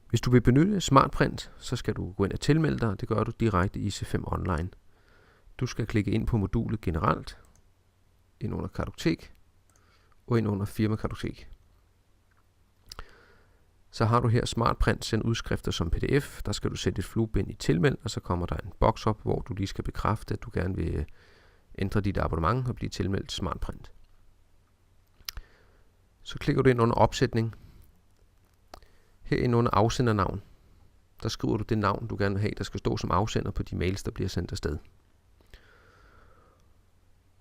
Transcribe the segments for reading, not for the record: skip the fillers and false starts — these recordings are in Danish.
Hvis du vil benytte SmartPrint, så skal du gå ind og tilmelde dig. Det gør du direkte i C5 Online. Du skal klikke ind på modulet generelt, ind under kartotek og ind under firmakartotek. Så har du her SmartPrint send udskrifter som PDF. Der skal du sætte et flueben i tilmeld, og så kommer der en boks op, hvor du lige skal bekræfte, at du gerne vil ændre dit abonnement og blive tilmeldt SmartPrint. Så klikker du ind under opsætning. Herinde under afsendernavn, der skriver du det navn, du gerne vil have, der skal stå som afsender på de mails, der bliver sendt afsted.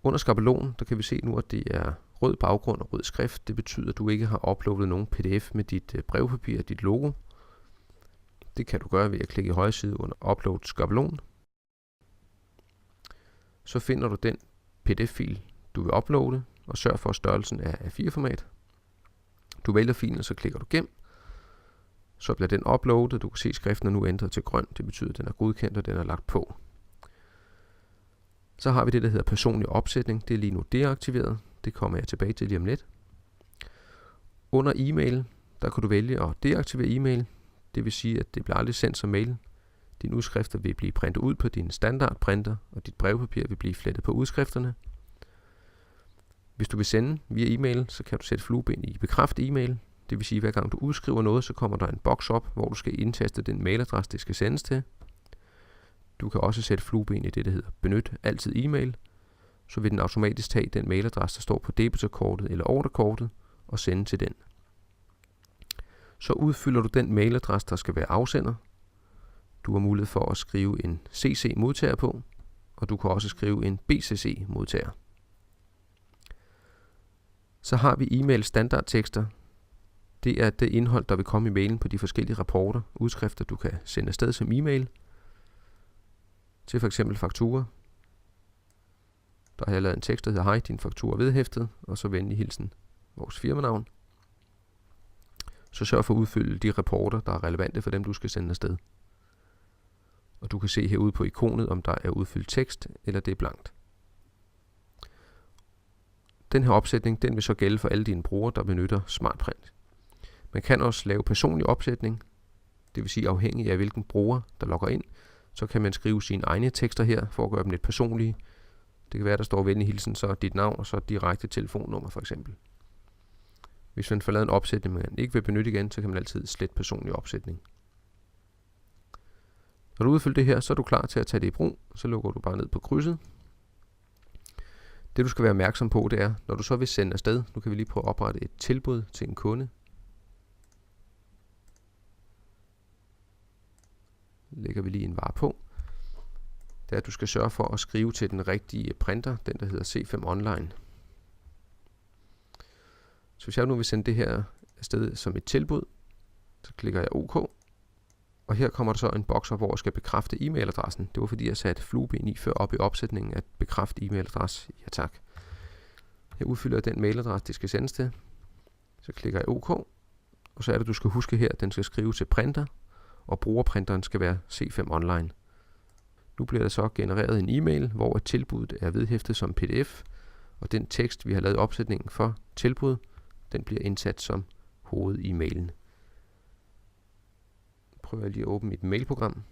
Under skabelon, der kan vi se nu, at det er rød baggrund og rød skrift. Det betyder, at du ikke har uploadet nogen PDF med dit brevpapir og dit logo. Det kan du gøre ved at klikke i højre side under Upload skabelon. Så finder du den PDF-fil, du vil uploade, og sørg for, at størrelsen er A4-format. Du vælger filen, og så klikker du gem. Så bliver den uploadet. Du kan se, at skriften er nu ændret til grøn. Det betyder, at den er godkendt, og den er lagt på. Så har vi det, der hedder personlig opsætning. Det er lige nu deaktiveret. Det kommer jeg tilbage til lige om lidt. Under e-mail, der kan du vælge at deaktivere e-mail. Det vil sige, at det bliver aldrig sendt som mail. Dine udskrifter vil blive printet ud på din standardprinter, og dit brevpapir vil blive flettet på udskrifterne. Hvis du vil sende via e-mail, så kan du sætte flueben i bekræft e-mail. Det vil sige, at hver gang du udskriver noget, så kommer der en boks op, hvor du skal indtaste den mailadresse, det skal sendes til. Du kan også sætte flueben i det, der hedder benyt altid e-mail. Så vil den automatisk tage den mailadresse, der står på debitorkortet eller orderkortet, og sende til den. Så udfylder du den mailadresse, der skal være afsender. Du har mulighed for at skrive en CC-modtager på, og du kan også skrive en BCC-modtager. Så har vi e-mail standardtekster. Det er det indhold, der vil komme i mailen på de forskellige rapporter, udskrifter, du kan sende afsted som e-mail. Til f.eks. faktura. Der har jeg lavet en tekst, der hedder: hej, din faktura er vedhæftet, og så venlig hilsen vores firmanavn. Så sørg for at udfylde de rapporter, der er relevante for dem, du skal sende afsted. Og du kan se herude på ikonet, om der er udfyldt tekst, eller det er blankt. Den her opsætning, den vil så gælde for alle dine brugere, der benytter SmartPrint. Man kan også lave personlig opsætning, det vil sige afhængig af hvilken bruger, der logger ind, så kan man skrive sine egne tekster her, for at gøre dem lidt personlige. Det kan være, der står venlig hilsen, så dit navn, og så direkte telefonnummer for eksempel. Hvis man får lavet en opsætning, man ikke vil benytte igen, så kan man altid slette personlig opsætning. Når du udfylder det her, så er du klar til at tage det i brug. Så lukker du bare ned på krydset. Det du skal være opmærksom på, det er, når du så vil sende afsted, nu kan vi lige prøve at oprette et tilbud til en kunde. Lægger vi lige en vare på. Det er, at du skal sørge for at skrive til den rigtige printer, den der hedder C5 Online. Så hvis jeg nu vil sende det her afsted som et tilbud, så klikker jeg OK. Og her kommer der så en boks op, hvor jeg skal bekræfte e-mailadressen. Det var fordi jeg satte flueben i før op i opsætningen at bekræfte e-mailadresse. Ja tak. Jeg udfylder den mailadresse, det skal sendes til. Så klikker jeg OK. Og så er det, du skal huske her, at den skal skrive til printer, og brugerprinteren skal være C5 Online. Nu bliver der så genereret en e-mail, hvor tilbuddet er vedhæftet som PDF, og den tekst, vi har lavet opsætningen for tilbud, den bliver indsat som hoved-e-mailen. Prøver jeg lige at åbne mit mailprogram.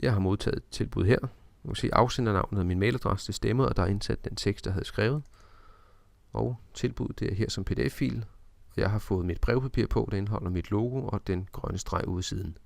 Jeg har modtaget tilbud her. Du kan se afsendernavnet og min mailadresse, det stemmer, og der er indsat den tekst, jeg havde skrevet. Og tilbuddet det er her som PDF-fil. Jeg har fået mit brevpapir på, der indeholder mit logo og den grønne streg ude i siden.